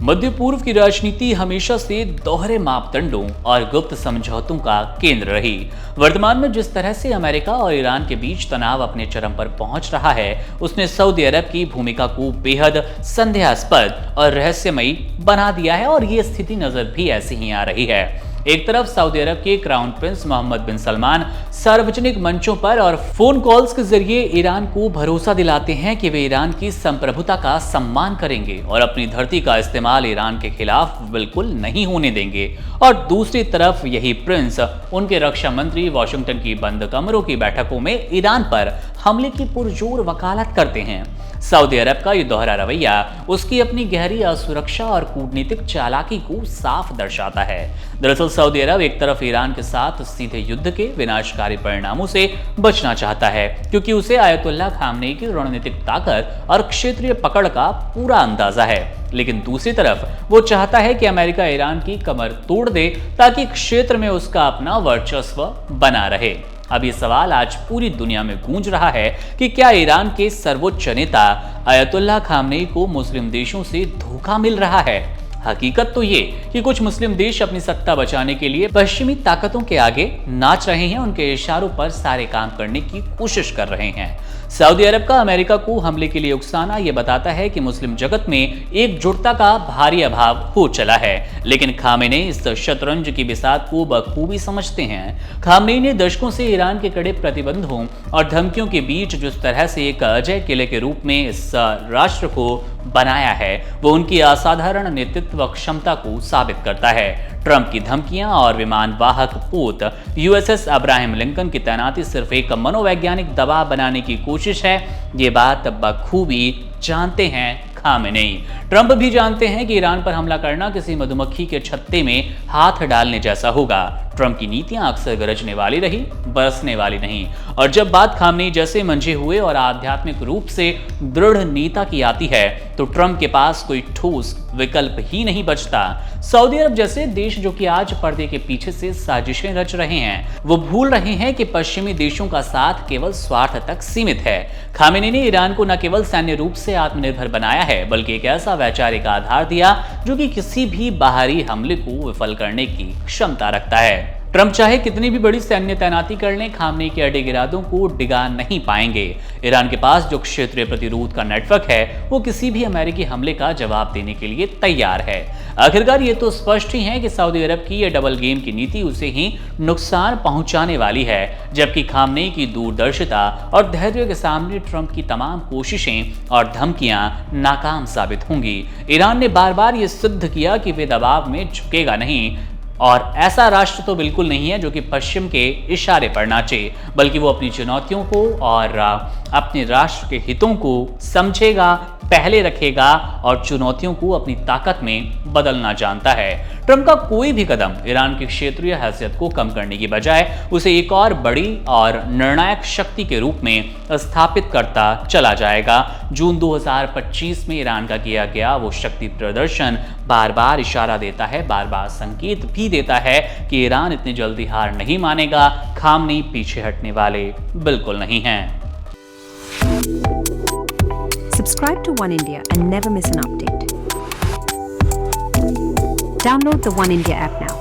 मध्य पूर्व की राजनीति हमेशा से दोहरे मापदंडों और गुप्त समझौतों का केंद्र रही। वर्तमान में जिस तरह से अमेरिका और ईरान के बीच तनाव अपने चरम पर पहुंच रहा है, उसने सऊदी अरब की भूमिका को बेहद संदेहास्पद और रहस्यमयी बना दिया है और ये स्थिति नजर भी ऐसी ही आ रही है। एक तरफ सऊदी अरब के क्राउन प्रिंस मोहम्मद बिन सलमान सार्वजनिक मंचों पर और फोन कॉल्स के जरिए ईरान को भरोसा दिलाते हैं कि वे ईरान की संप्रभुता का सम्मान करेंगे और अपनी धरती का इस्तेमाल ईरान के खिलाफ बिल्कुल नहीं होने देंगे। और दूसरी तरफ यही प्रिंस उनके रक्षा मंत्री वॉशिंगटन की बंद कमरों की बैठकों में ईरान पर हमले की पुरजोर वकालत करते हैं। सऊदी अरब का ये दोहरा रवैया उसकी अपनी गहरी असुरक्षा और कूटनीतिक चालाकी को साफ दर्शाता है। दरअसल सऊदी अरब एक तरफ ईरान के साथ सीधे युद्ध के विनाशकारी परिणामों से बचना चाहता है, क्योंकि उसे आयतुल्लाह खामनेई की रणनीतिक ताकत और क्षेत्रीय पकड़ का पूरा अंदाजा है। लेकिन दूसरी तरफ वो चाहता है कि अमेरिका ईरान की कमर तोड़ दे ताकि क्षेत्र में उसका अपना वर्चस्व बना रहे। अब ये सवाल आज पूरी दुनिया में गूंज रहा है कि क्या ईरान के सर्वोच्च नेता आयतुल्लाह खामनेई को मुस्लिम देशों से धोखा मिल रहा है। हकीकत तो ये कि कुछ मुस्लिम देश अपनी सत्ता बचाने के लिए पश्चिमी ताकतों के आगे नाच रहे हैं, उनके इशारों पर सारे काम करने की कोशिश कर रहे हैं। सऊदी अरब का अमेरिका को हमले के लिए उकसाना यह बताता है कि मुस्लिम जगत में एकजुटता का भारी अभाव हो चला है। लेकिन खामेनेई इस शतरंज की बिसात को बखूबी समझते हैं। खामेनेई ने दशकों से ईरान के कड़े प्रतिबंधों और धमकियों के बीच जिस तरह से एक अजय किले के रूप में इस राष्ट्र को बनाया है, वो उनकी असाधारण नेतृत्व क्षमता को साबित करता है। ट्रंप की धमकियां और विमान वाहक पोत यूएसएस अब्राहम लिंकन की तैनाती सिर्फ एक मनोवैज्ञानिक दबाव बनाने की कोशिश है। ये बात बखूबी जानते हैं खामेनेई। ट्रंप भी जानते हैं कि ईरान पर हमला करना किसी मधुमक्खी के छत्ते में हाथ डालने जैसा होगा। ट्रंप की नीतियां अक्सर गरजने वाली रही, बरसने वाली नहीं। और जब बात खामेनेई जैसे मंझे हुए और आध्यात्मिक रूप से दृढ़ नेता की आती है, तो ट्रंप के पास कोई ठोस विकल्प ही नहीं बचता। सऊदी अरब जैसे देश जो कि आज पर्दे के पीछे से साजिशें रच रहे हैं, वो भूल रहे हैं कि पश्चिमी देशों का साथ केवल स्वार्थ तक सीमित है। खामेनेई ने ईरान को न केवल सैन्य रूप से आत्मनिर्भर बनाया है, बल्कि एक ऐसा वैचारिक आधार दिया जो कि किसी भी बाहरी हमले को विफल करने की क्षमता रखता है। ट्रंप चाहे कितनी भी बड़ी सैन्य तैनाती कर लें, खामनेई के अड़े इरादों को डिगा नहीं पाएंगे। ईरान के पास जो क्षेत्रीय प्रतिरोध का नेटवर्क है, वो किसी भी अमेरिकी हमले का जवाब देने के लिए तैयार है। आखिरकार ये तो स्पष्ट ही है कि सऊदी अरब की ये डबल गेम की नीति उसे ही नुकसान पहुंचाने वाली है, जबकि खामनेई की दूरदर्शिता और धैर्य के सामने ट्रंप की तमाम कोशिशें और धमकियां नाकाम साबित होंगी। ईरान ने बार बार ये सिद्ध किया कि वे दबाव में झुकेगा नहीं, और ऐसा राष्ट्र तो बिल्कुल नहीं है जो कि पश्चिम के इशारे पर नाचे, बल्कि वो अपनी चुनौतियों को और अपने राष्ट्र के हितों को समझेगा, पहले रखेगा और चुनौतियों को अपनी ताकत में बदलना जानता है। ट्रंप का कोई भी कदम ईरान की क्षेत्रीय हैसियत को कम करने की बजाय उसे एक और बड़ी और निर्णायक शक्ति के रूप में स्थापित करता चला जाएगा। जून 2025 में ईरान का किया गया वो शक्ति प्रदर्शन बार बार इशारा देता है, बार बार संकेत भी देता है कि ईरान इतनी जल्दी हार नहीं मानेगा। खामनेई पीछे हटने वाले बिल्कुल नहीं हैं। Subscribe to One India and never miss an update. Download the One India app now.